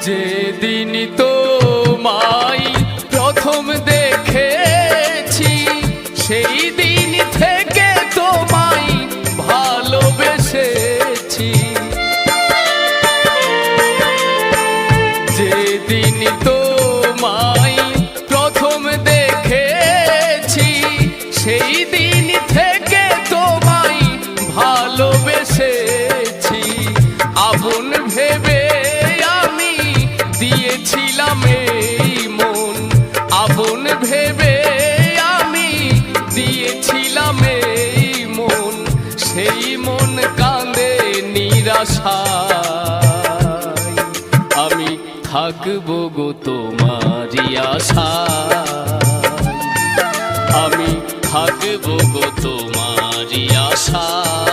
যেদিন তোমায় প্রথম দেখেছি সেই দিন থেকে তোমায় ভালোবেসেছি। যেদিন তোমায় প্রথম দেখেছি সেই দিন থেকে তোমায় ভালোবেসেছি। আপন ভেবে আমি দিয়েছিলাম এই মন, আপন ভেবে আমি দিয়েছিলাম এই মন। সেই মন কাঁদে নিরাশায়, আমি থাকবো গো তোমারই আশায়, আমি থাকবো গো তোমারই আশায়।